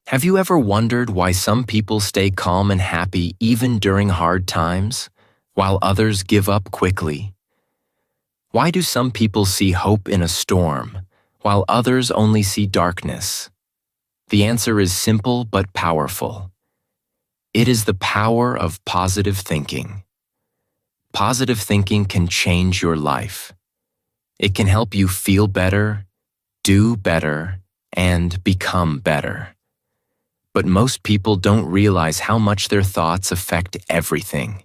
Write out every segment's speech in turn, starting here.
Have you ever wondered why some people stay calm and happy even during hard times, while others give up quickly? Why do some people see hope in a storm, while others only see darkness? The answer is simple but powerful. It is the power of positive thinking. Positive thinking can change your life. It can help you feel better, do better, and become better. But most people don't realize how much their thoughts affect everything.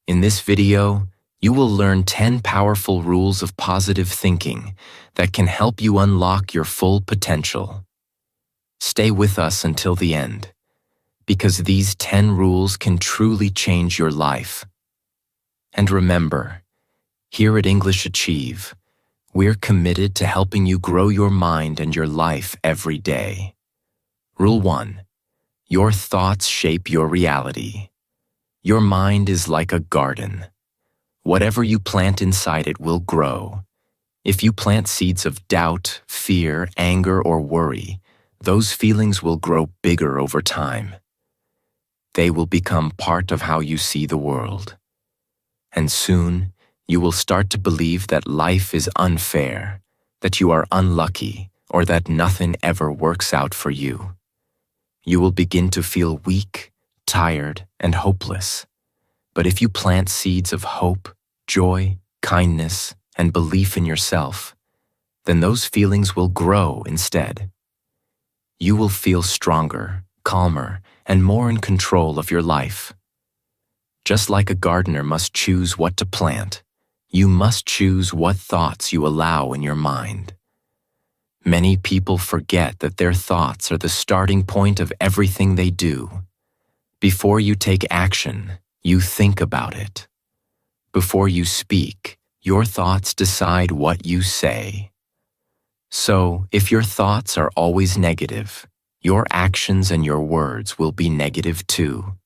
In this video, you will learn 10 powerful rules of positive thinking that can help you unlock your full potential. Stay with us until the end, because these 10 rules can truly change your life. And remember, here at English Achieve, we're committed to helping you grow your mind and your life every day. Rule 1. Your thoughts shape your reality. Your mind is like a garden. Whatever you plant inside it will grow. If you plant seeds of doubt, fear, anger, or worry, those feelings will grow bigger over time. They will become part of how you see the world. And soon, you will start to believe that life is unfair, that you are unlucky, or that nothing ever works out for you. You will begin to feel weak, tired, and hopeless. But if you plant seeds of hope, joy, kindness, and belief in yourself, then those feelings will grow instead. You will feel stronger, calmer, and more in control of your life. Just like a gardener must choose what to plant, you must choose what thoughts you allow in your mind. Many people forget that their thoughts are the starting point of everything they do. Before you take action, you think about it. Before you speak, your thoughts decide what you say. So, if your thoughts are always negative, your actions and your words will be negative too.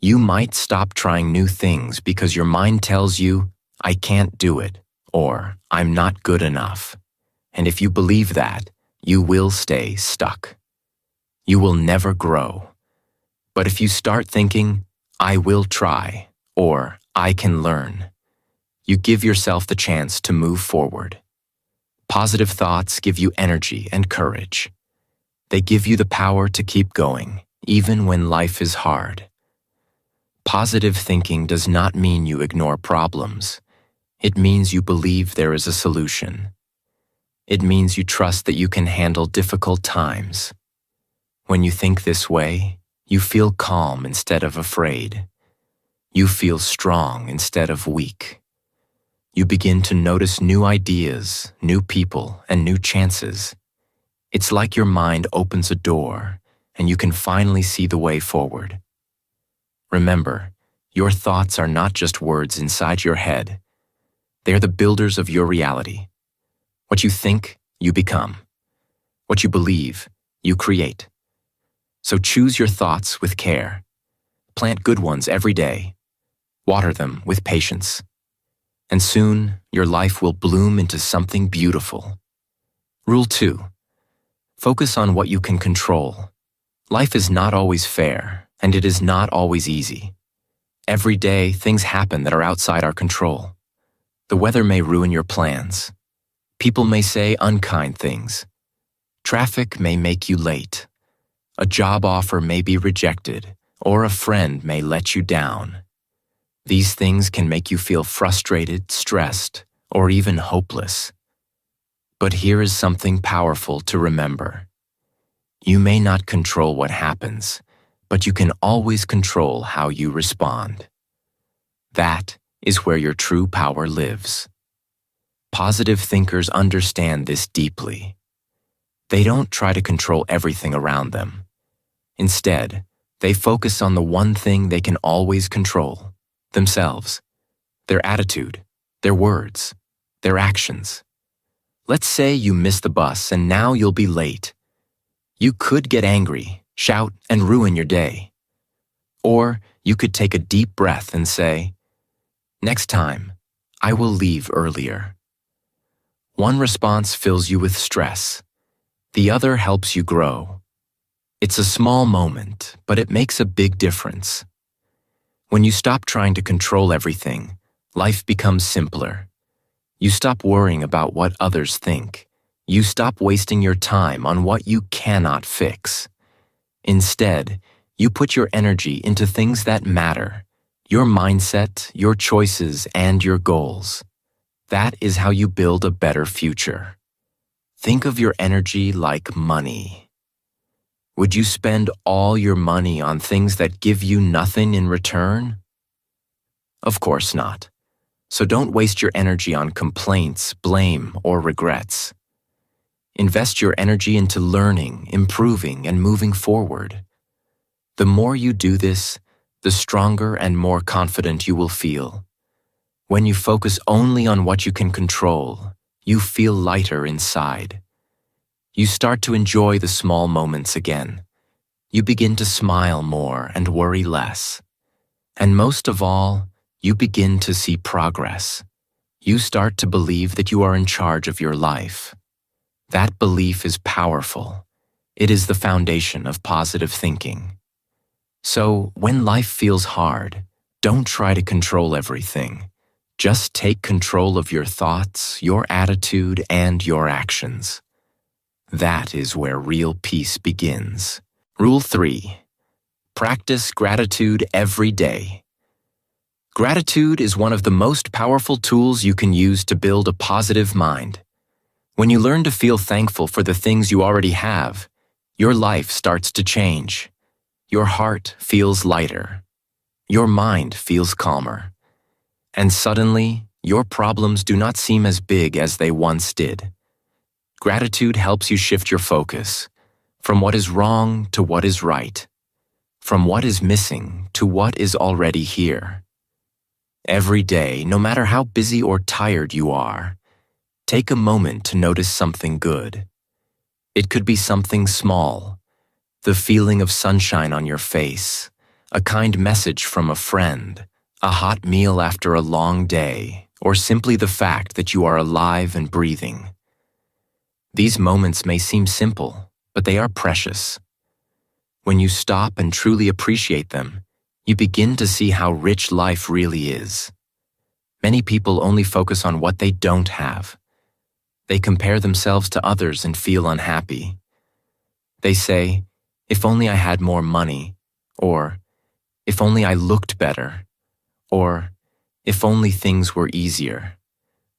You might stop trying new things because your mind tells you, "I can't do it," or "I'm not good enough." And if you believe that, you will stay stuck. You will never grow. But if you start thinking, "I will try," or "I can learn," you give yourself the chance to move forward. Positive thoughts give you energy and courage. They give you the power to keep going, even when life is hard. Positive thinking does not mean you ignore problems. It means you believe there is a solution. It means you trust that you can handle difficult times. When you think this way, you feel calm instead of afraid. You feel strong instead of weak. You begin to notice new ideas, new people, and new chances. It's like your mind opens a door, and you can finally see the way forward. Remember, your thoughts are not just words inside your head. They are the builders of your reality. What you think, you become. What you believe, you create. So choose your thoughts with care. Plant good ones every day. Water them with patience. And soon, your life will bloom into something beautiful. Rule 2. Focus on what you can control. Life is not always fair, and it is not always easy. Every day, things happen that are outside our control. The weather may ruin your plans. People may say unkind things. Traffic may make you late. A job offer may be rejected, or a friend may let you down. These things can make you feel frustrated, stressed, or even hopeless. But here is something powerful to remember. You may not control what happens, but you can always control how you respond. That is where your true power lives. Positive thinkers understand this deeply. They don't try to control everything around them. Instead, they focus on the one thing they can always control: themselves, their attitude, their words, their actions. Let's say you miss the bus and now you'll be late. You could get angry, shout, and ruin your day. Or you could take a deep breath and say, "Next time, I will leave earlier." One response fills you with stress. The other helps you grow. It's a small moment, but it makes a big difference. When you stop trying to control everything, life becomes simpler. You stop worrying about what others think. You stop wasting your time on what you cannot fix. Instead, you put your energy into things that matter: your mindset, your choices, and your goals. That is how you build a better future. Think of your energy like money. Would you spend all your money on things that give you nothing in return? Of course not. So don't waste your energy on complaints, blame, or regrets. Invest your energy into learning, improving, and moving forward. The more you do this, the stronger and more confident you will feel. When you focus only on what you can control, you feel lighter inside. You start to enjoy the small moments again. You begin to smile more and worry less. And most of all, you begin to see progress. You start to believe that you are in charge of your life. That belief is powerful. It is the foundation of positive thinking. So, when life feels hard, don't try to control everything. Just take control of your thoughts, your attitude, and your actions. That is where real peace begins. Rule 3. Practice gratitude every day. Gratitude is one of the most powerful tools you can use to build a positive mind. When you learn to feel thankful for the things you already have, your life starts to change. Your heart feels lighter. Your mind feels calmer. And suddenly, your problems do not seem as big as they once did. Gratitude helps you shift your focus from what is wrong to what is right, from what is missing to what is already here. Every day, no matter how busy or tired you are, take a moment to notice something good. It could be something small: the feeling of sunshine on your face, a kind message from a friend, a hot meal after a long day, or simply the fact that you are alive and breathing. These moments may seem simple, but they are precious. When you stop and truly appreciate them, you begin to see how rich life really is. Many people only focus on what they don't have. They compare themselves to others and feel unhappy. They say, "If only I had more money," or "If only I looked better," or "If only things were easier."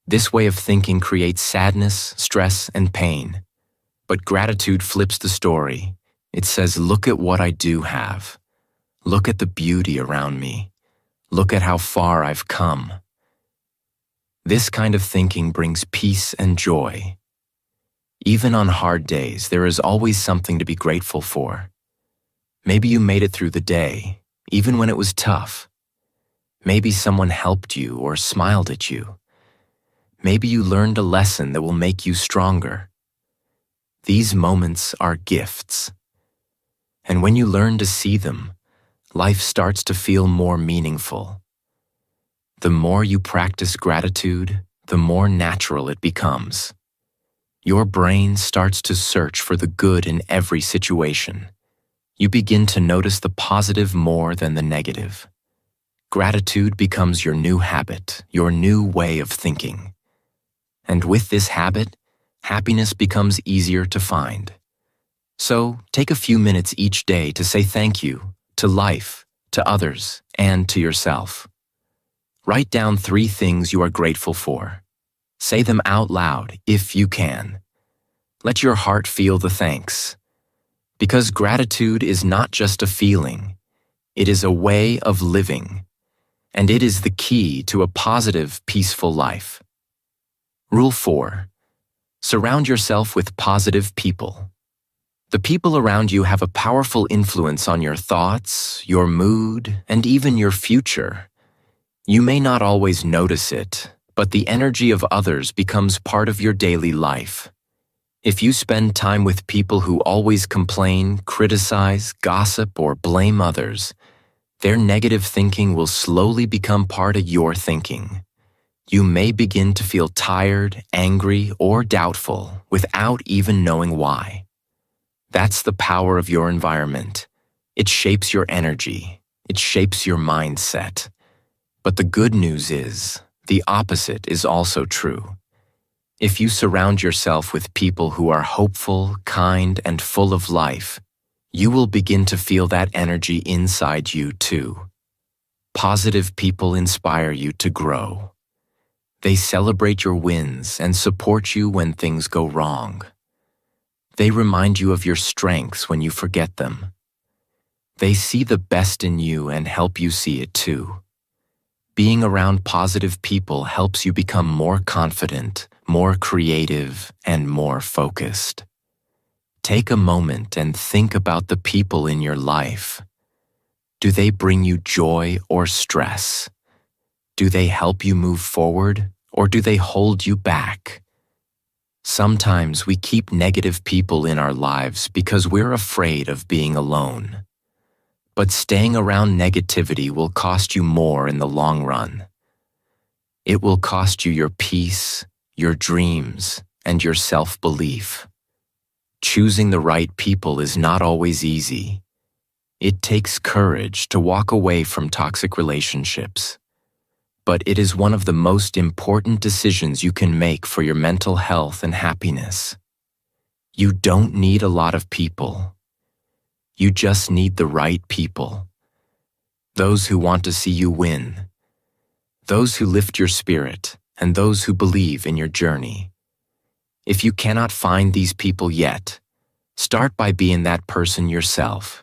This way of thinking creates sadness, stress, and pain. But gratitude flips the story. It says, "Look at what I do have. Look at the beauty around me. Look at how far I've come." This kind of thinking brings peace and joy. Even on hard days, there is always something to be grateful for. Maybe you made it through the day, even when it was tough. Maybe someone helped you or smiled at you. Maybe you learned a lesson that will make you stronger. These moments are gifts. And when you learn to see them, life starts to feel more meaningful. The more you practice gratitude, the more natural it becomes. Your brain starts to search for the good in every situation. You begin to notice the positive more than the negative. Gratitude becomes your new habit, your new way of thinking. And with this habit, happiness becomes easier to find. So, take a few minutes each day to say thank you to life, to others, and to yourself. Write down 3 things you are grateful for. Say them out loud if you can. Let your heart feel the thanks. Because gratitude is not just a feeling, it is a way of living. And it is the key to a positive, peaceful life. Rule 4. Surround yourself with positive people. The people around you have a powerful influence on your thoughts, your mood, and even your future. You may not always notice it, but the energy of others becomes part of your daily life. If you spend time with people who always complain, criticize, gossip, or blame others, their negative thinking will slowly become part of your thinking. You may begin to feel tired, angry, or doubtful without even knowing why. That's the power of your environment. It shapes your energy. It shapes your mindset. But the good news is, the opposite is also true. If you surround yourself with people who are hopeful, kind, and full of life, you will begin to feel that energy inside you too. Positive people inspire you to grow. They celebrate your wins and support you when things go wrong. They remind you of your strengths when you forget them. They see the best in you and help you see it too. Being around positive people helps you become more confident, more creative, and more focused. Take a moment and think about the people in your life. Do they bring you joy or stress? Do they help you move forward, or do they hold you back? Sometimes we keep negative people in our lives because we're afraid of being alone. But staying around negativity will cost you more in the long run. It will cost you your peace, your dreams, and your self-belief. Choosing the right people is not always easy. It takes courage to walk away from toxic relationships. But it is one of the most important decisions you can make for your mental health and happiness. You don't need a lot of people. You just need the right people. Those who want to see you win. Those who lift your spirit, and those who believe in your journey. If you cannot find these people yet, start by being that person yourself.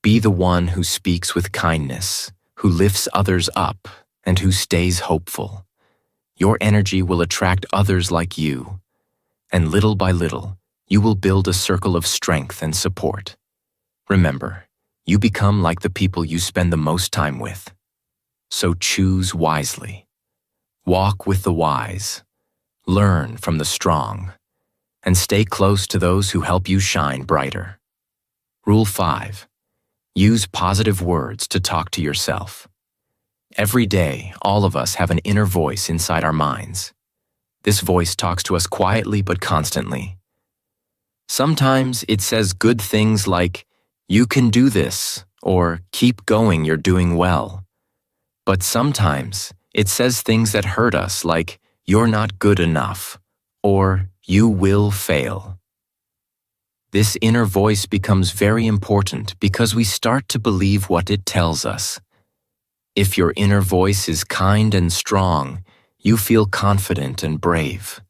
Be the one who speaks with kindness, who lifts others up, and who stays hopeful. Your energy will attract others like you, and little by little, you will build a circle of strength and support. Remember, you become like the people you spend the most time with. So choose wisely. Walk with the wise. Learn from the strong. And stay close to those who help you shine brighter. Rule 5. Use positive words to talk to yourself. Every day, all of us have an inner voice inside our minds. This voice talks to us quietly but constantly. Sometimes it says good things like, "You can do this," or "Keep going, you're doing well." But sometimes it says things that hurt us like, "You're not good enough," or "You will fail." This inner voice becomes very important because we start to believe what it tells us. If your inner voice is kind and strong, you feel confident and brave.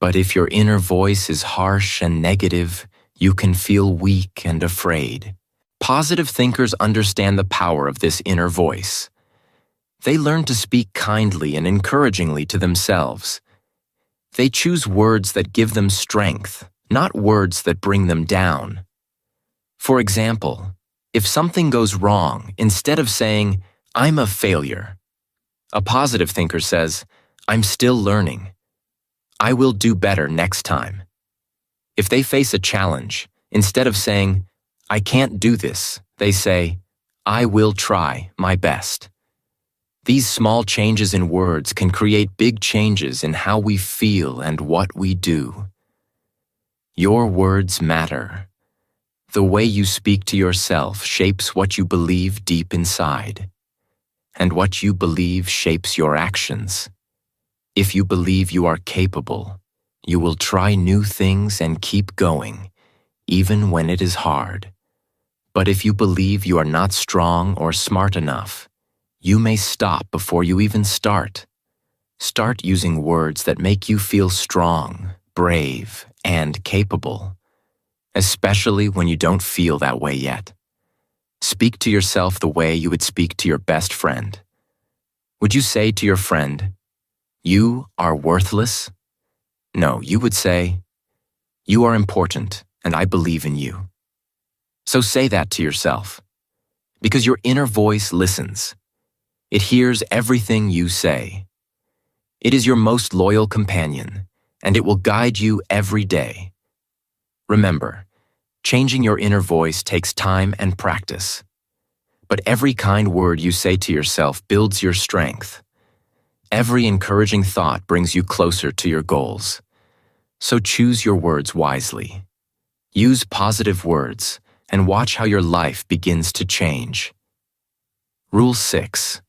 But if your inner voice is harsh and negative, you can feel weak and afraid. Positive thinkers understand the power of this inner voice. They learn to speak kindly and encouragingly to themselves. They choose words that give them strength, not words that bring them down. For example, if something goes wrong, instead of saying, "I'm a failure," a positive thinker says, "I'm still learning. I will do better next time." If they face a challenge, instead of saying, "I can't do this," they say, "I will try my best." These small changes in words can create big changes in how we feel and what we do. Your words matter. The way you speak to yourself shapes what you believe deep inside. And what you believe shapes your actions. If you believe you are capable, you will try new things and keep going, even when it is hard. But if you believe you are not strong or smart enough, you may stop before you even start. Start using words that make you feel strong, brave, and capable, especially when you don't feel that way yet. Speak to yourself the way you would speak to your best friend. Would you say to your friend, "You are worthless"? No, you would say, "You are important, and I believe in you." So say that to yourself, because your inner voice listens. It hears everything you say. It is your most loyal companion, and it will guide you every day. Remember, changing your inner voice takes time and practice. But every kind word you say to yourself builds your strength. Every encouraging thought brings you closer to your goals. So choose your words wisely. Use positive words and watch how your life begins to change. Rule 6.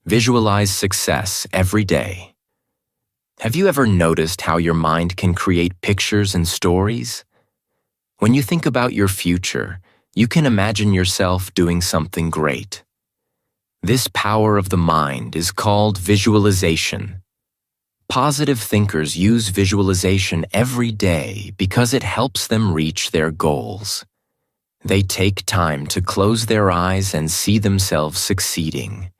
Visualize success every day. Have you ever noticed how your mind can create pictures and stories? When you think about your future, you can imagine yourself doing something great. This power of the mind is called visualization. Positive thinkers use visualization every day because it helps them reach their goals. They take time to close their eyes and see themselves succeeding.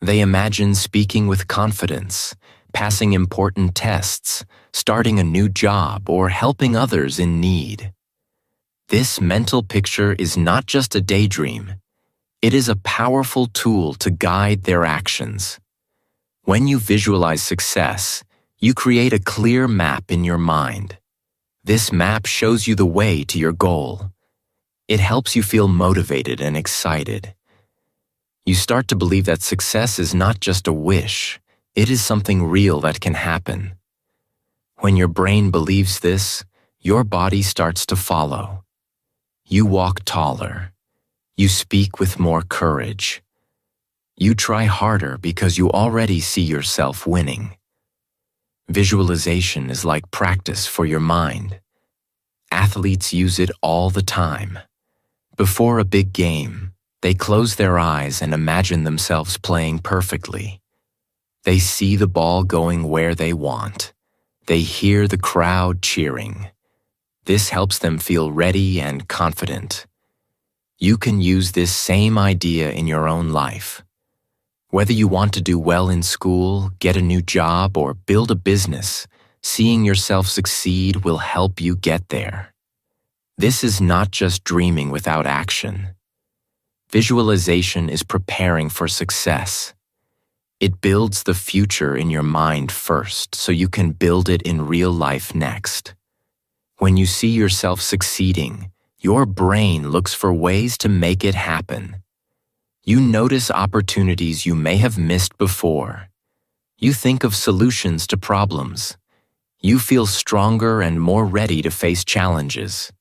They imagine speaking with confidence, passing important tests, starting a new job, or helping others in need. This mental picture is not just a daydream. It is a powerful tool to guide their actions. When you visualize success, you create a clear map in your mind. This map shows you the way to your goal. It helps you feel motivated and excited. You start to believe that success is not just a wish, it is something real that can happen. When your brain believes this, your body starts to follow. You walk taller. You speak with more courage. You try harder because you already see yourself winning. Visualization is like practice for your mind. Athletes use it all the time. Before a big game, they close their eyes and imagine themselves playing perfectly. They see the ball going where they want. They hear the crowd cheering. This helps them feel ready and confident. You can use this same idea in your own life. Whether you want to do well in school, get a new job, or build a business, seeing yourself succeed will help you get there. This is not just dreaming without action. Visualization is preparing for success. It builds the future in your mind first so you can build it in real life next. When you see yourself succeeding, your brain looks for ways to make it happen. You notice opportunities you may have missed before. You think of solutions to problems. You feel stronger and more ready to face challenges.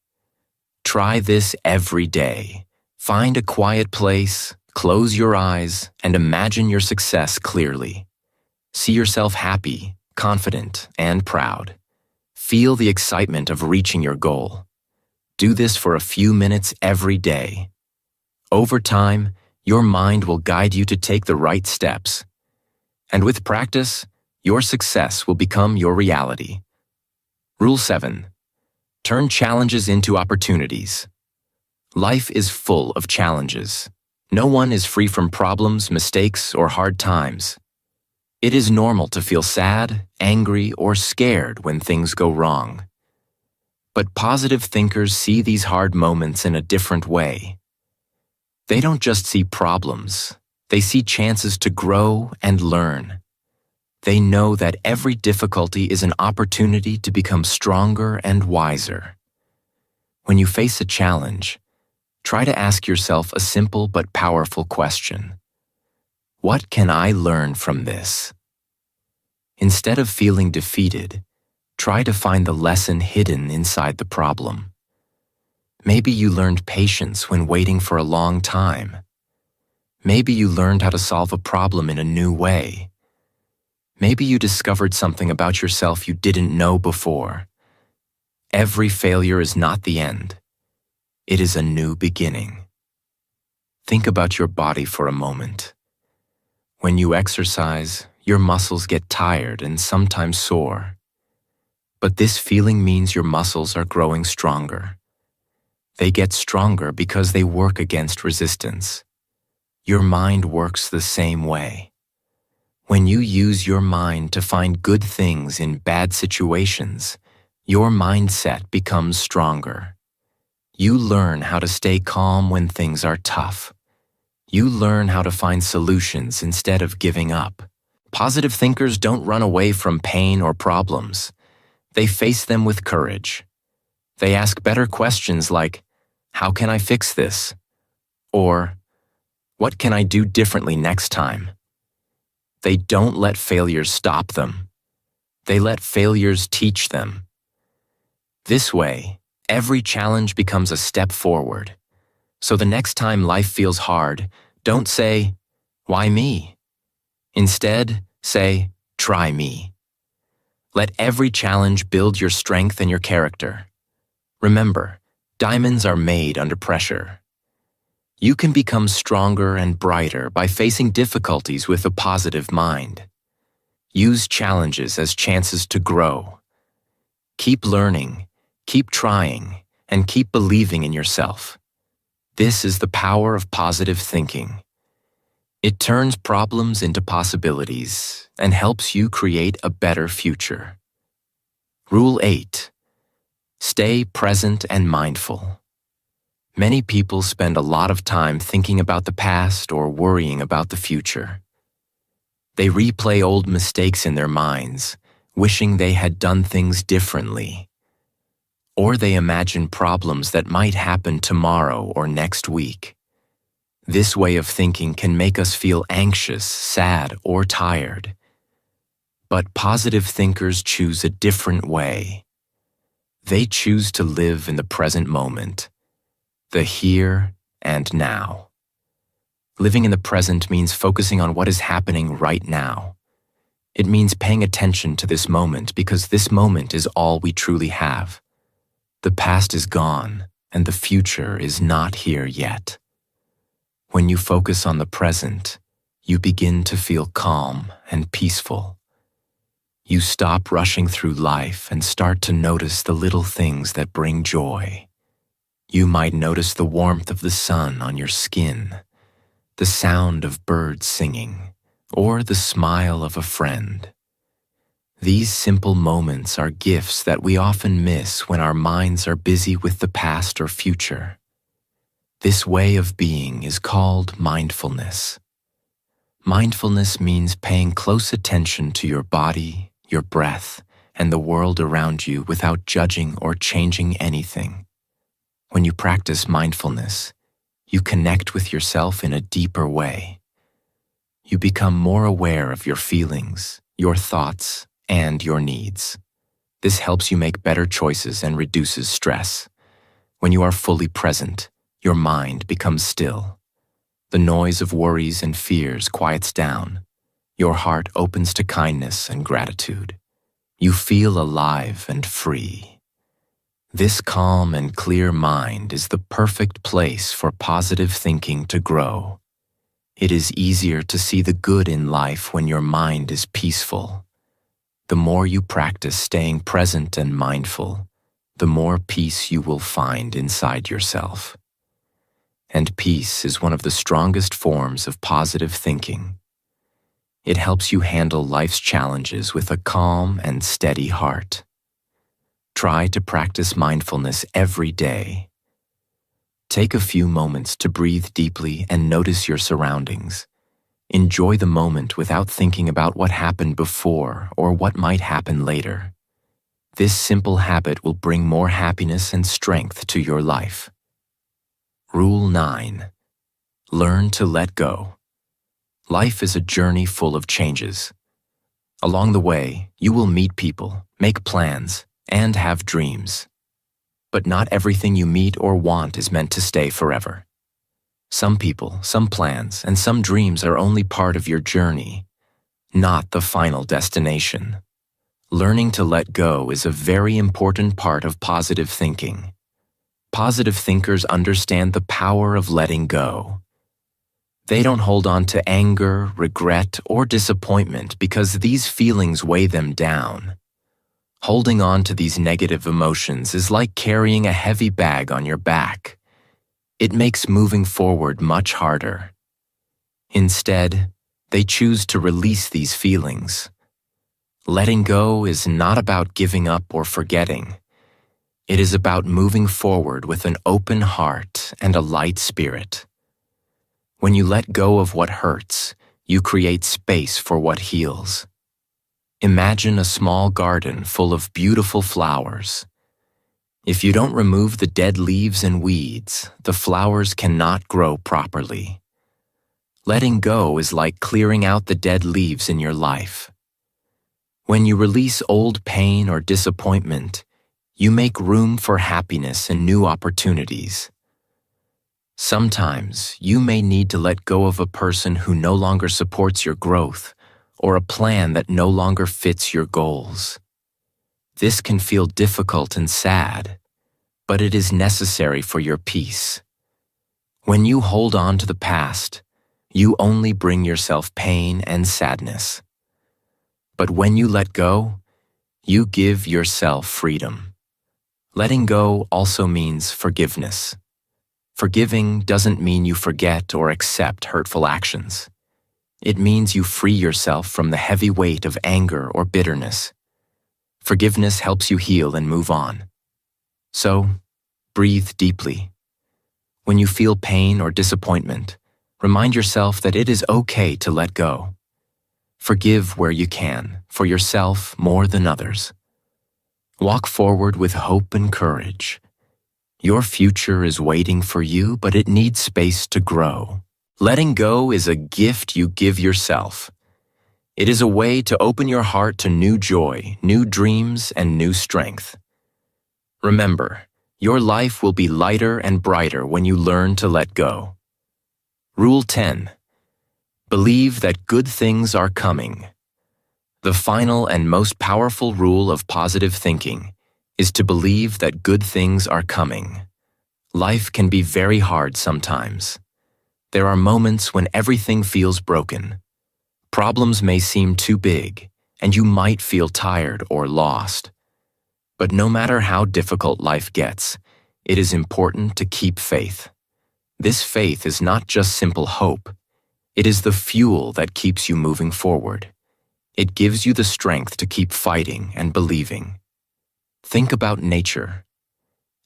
Try this every day. Find a quiet place, close your eyes, and imagine your success clearly. See yourself happy, confident, and proud. Feel the excitement of reaching your goal. Do this for a few minutes every day. Over time, your mind will guide you to take the right steps. And with practice, your success will become your reality. Rule 7. Turn challenges into opportunities. Life is full of challenges. No one is free from problems, mistakes, or hard times. It is normal to feel sad, angry, or scared when things go wrong. But positive thinkers see these hard moments in a different way. They don't just see problems, they see chances to grow and learn. They know that every difficulty is an opportunity to become stronger and wiser. When you face a challenge, try to ask yourself a simple but powerful question. What can I learn from this? Instead of feeling defeated, try to find the lesson hidden inside the problem. Maybe you learned patience when waiting for a long time. Maybe you learned how to solve a problem in a new way. Maybe you discovered something about yourself you didn't know before. Every failure is not the end. It is a new beginning. Think about your body for a moment. When you exercise, your muscles get tired and sometimes sore. But this feeling means your muscles are growing stronger. They get stronger because they work against resistance. Your mind works the same way. When you use your mind to find good things in bad situations, your mindset becomes stronger. You learn how to stay calm when things are tough. You learn how to find solutions instead of giving up. Positive thinkers don't run away from pain or problems. They face them with courage. They ask better questions like, how can I fix this? Or, what can I do differently next time? They don't let failures stop them. They let failures teach them. This way, Every challenge becomes a step forward. So the next time life feels hard, don't say, "Why me?" Instead, say, "Try me." Let every challenge build your strength and your character. Remember, diamonds are made under pressure. You can become stronger and brighter by facing difficulties with a positive mind. Use challenges as chances to grow. Keep learning, keep trying, and keep believing in yourself. This is the power of positive thinking. It turns problems into possibilities and helps you create a better future. Rule 8. Stay present and mindful. Many people spend a lot of time thinking about the past or worrying about the future. They replay old mistakes in their minds, wishing they had done things differently. Or they imagine problems that might happen tomorrow or next week. This way of thinking can make us feel anxious, sad, or tired. But positive thinkers choose a different way. They choose to live in the present moment, the here and now. Living in the present means focusing on what is happening right now. It means paying attention to this moment because this moment is all we truly have. The past is gone, and the future is not here yet. When you focus on the present, you begin to feel calm and peaceful. You stop rushing through life and start to notice the little things that bring joy. You might notice the warmth of the sun on your skin, the sound of birds singing, or the smile of a friend. These simple moments are gifts that we often miss when our minds are busy with the past or future. This way of being is called mindfulness. Mindfulness means paying close attention to your body, your breath, and the world around you without judging or changing anything. When you practice mindfulness, you connect with yourself in a deeper way. You become more aware of your feelings, your thoughts, and your needs. This helps you make better choices and reduces stress. When you are fully present, your mind becomes still. The noise of worries and fears quiets down. Your heart opens to kindness and gratitude. You feel alive and free. This calm and clear mind is the perfect place for positive thinking to grow. It is easier to see the good in life when your mind is peaceful. The more you practice staying present and mindful, the more peace you will find inside yourself. And peace is one of the strongest forms of positive thinking. It helps you handle life's challenges with a calm and steady heart. Try to practice mindfulness every day. Take a few moments to breathe deeply and notice your surroundings. Enjoy the moment without thinking about what happened before or what might happen later. This simple habit will bring more happiness and strength to your life. Rule 9. Learn to let go. Life is a journey full of changes. Along the way, you will meet people, make plans, and have dreams. But not everything you meet or want is meant to stay forever. Some people, some plans, and some dreams are only part of your journey, not the final destination. Learning to let go is a very important part of positive thinking. Positive thinkers understand the power of letting go. They don't hold on to anger, regret, or disappointment because these feelings weigh them down. Holding on to these negative emotions is like carrying a heavy bag on your back. It makes moving forward much harder. Instead, they choose to release these feelings. Letting go is not about giving up or forgetting. It is about moving forward with an open heart and a light spirit. When you let go of what hurts, you create space for what heals. Imagine a small garden full of beautiful flowers. If you don't remove the dead leaves and weeds, the flowers cannot grow properly. Letting go is like clearing out the dead leaves in your life. When you release old pain or disappointment, You make room for happiness and new opportunities. Sometimes you may need to let go of a person who no longer supports your growth or a plan that no longer fits your goals. This can feel difficult and sad, but it is necessary for your peace. When you hold on to the past, you only bring yourself pain and sadness. But when you let go, you give yourself freedom. Letting go also means forgiveness. Forgiving doesn't mean you forget or accept hurtful actions. It means you free yourself from the heavy weight of anger or bitterness. Forgiveness helps you heal and move on. So, breathe deeply. When you feel pain or disappointment, remind yourself that it is okay to let go. Forgive where you can, for yourself more than others. Walk forward with hope and courage. Your future is waiting for you, but it needs space to grow. Letting go is a gift you give yourself. It is a way to open your heart to new joy, new dreams, and new strength. Remember, your life will be lighter and brighter when you learn to let go. Rule 10. Believe that good things are coming. The final and most powerful rule of positive thinking is to believe that good things are coming. Life can be very hard sometimes. There are moments when everything feels broken. Problems may seem too big, and you might feel tired or lost. But no matter how difficult life gets, it is important to keep faith. This faith is not just simple hope. It is the fuel that keeps you moving forward. It gives you the strength to keep fighting and believing. Think about nature.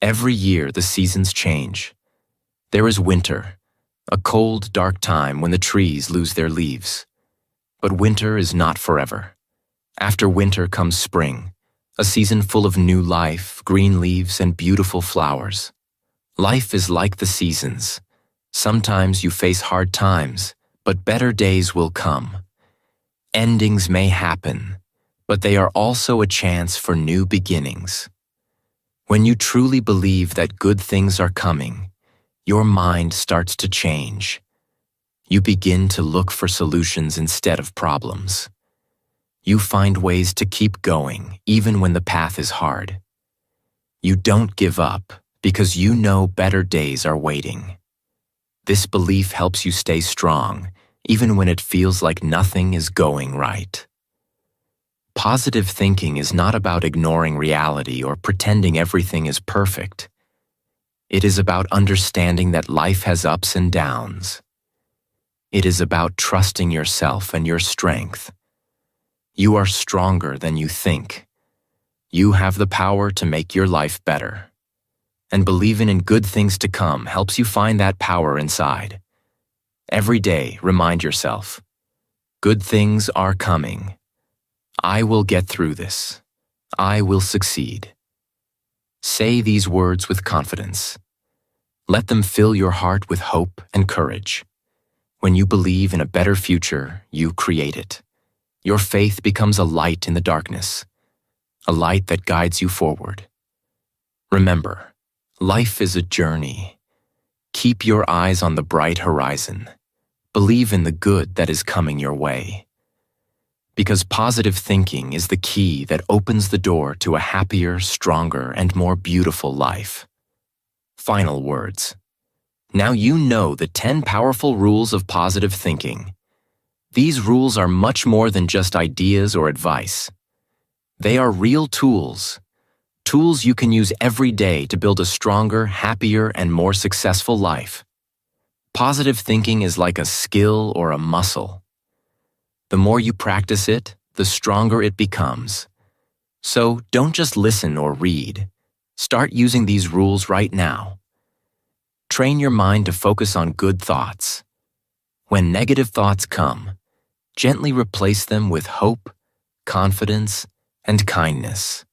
Every year the seasons change. There is winter, a cold, dark time when the trees lose their leaves. But winter is not forever. After winter comes spring, a season full of new life, green leaves, and beautiful flowers. Life is like the seasons. Sometimes you face hard times, but better days will come. Endings may happen, but they are also a chance for new beginnings. When you truly believe that good things are coming, your mind starts to change. You begin to look for solutions instead of problems. You find ways to keep going even when the path is hard. You don't give up because you know better days are waiting. This belief helps you stay strong even when it feels like nothing is going right. Positive thinking is not about ignoring reality or pretending everything is perfect. It is about understanding that life has ups and downs. It is about trusting yourself and your strength. You are stronger than you think. You have the power to make your life better. And believing in good things to come helps you find that power inside. Every day, remind yourself, good things are coming. I will get through this. I will succeed. Say these words with confidence. Let them fill your heart with hope and courage. When you believe in a better future, you create it. Your faith becomes a light in the darkness, a light that guides you forward. Remember, life is a journey. Keep your eyes on the bright horizon. Believe in the good that is coming your way. Because positive thinking is the key that opens the door to a happier, stronger, and more beautiful life. Final words. Now you know the 10 powerful rules of positive thinking. These rules are much more than just ideas or advice. They are real tools. Tools you can use every day to build a stronger, happier, and more successful life. Positive thinking is like a skill or a muscle. The more you practice it, the stronger it becomes. So don't just listen or read. Start using these rules right now. Train your mind to focus on good thoughts. When negative thoughts come, gently replace them with hope, confidence, and kindness.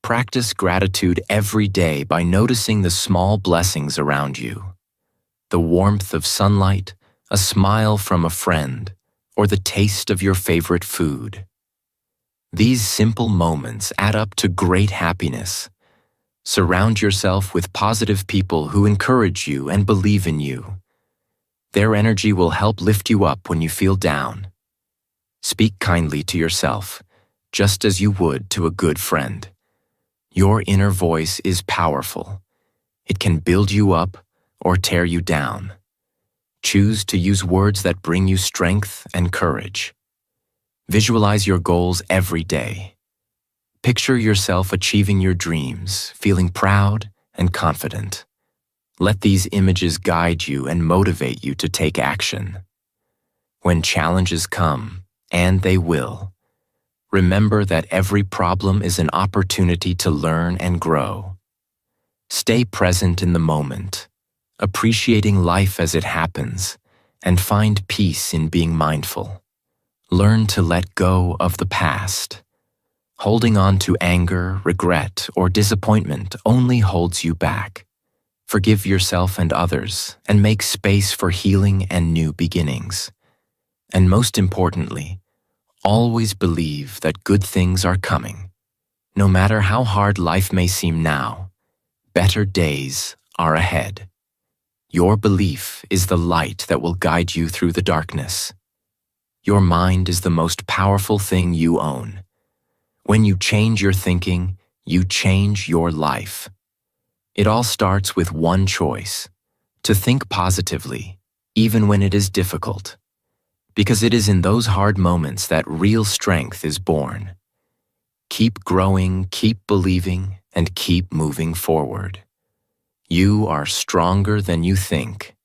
Practice gratitude every day by noticing the small blessings around you. The warmth of sunlight, a smile from a friend, or the taste of your favorite food. These simple moments add up to great happiness. Surround yourself with positive people who encourage you and believe in you. Their energy will help lift you up when you feel down. Speak kindly to yourself, just as you would to a good friend. Your inner voice is powerful. It can build you up or tear you down. Choose to use words that bring you strength and courage. Visualize your goals every day. Picture yourself achieving your dreams, feeling proud and confident. Let these images guide you and motivate you to take action. When challenges come, and they will, remember that every problem is an opportunity to learn and grow. Stay present in the moment, appreciating life as it happens, and find peace in being mindful. Learn to let go of the past. Holding on to anger, regret, or disappointment only holds you back. Forgive yourself and others, and make space for healing and new beginnings. And most importantly, always believe that good things are coming. No matter how hard life may seem now, better days are ahead. Your belief is the light that will guide you through the darkness. Your mind is the most powerful thing you own. When you change your thinking, you change your life. It all starts with one choice: to think positively, even when it is difficult. Because it is in those hard moments that real strength is born. Keep growing, keep believing, and keep moving forward. You are stronger than you think.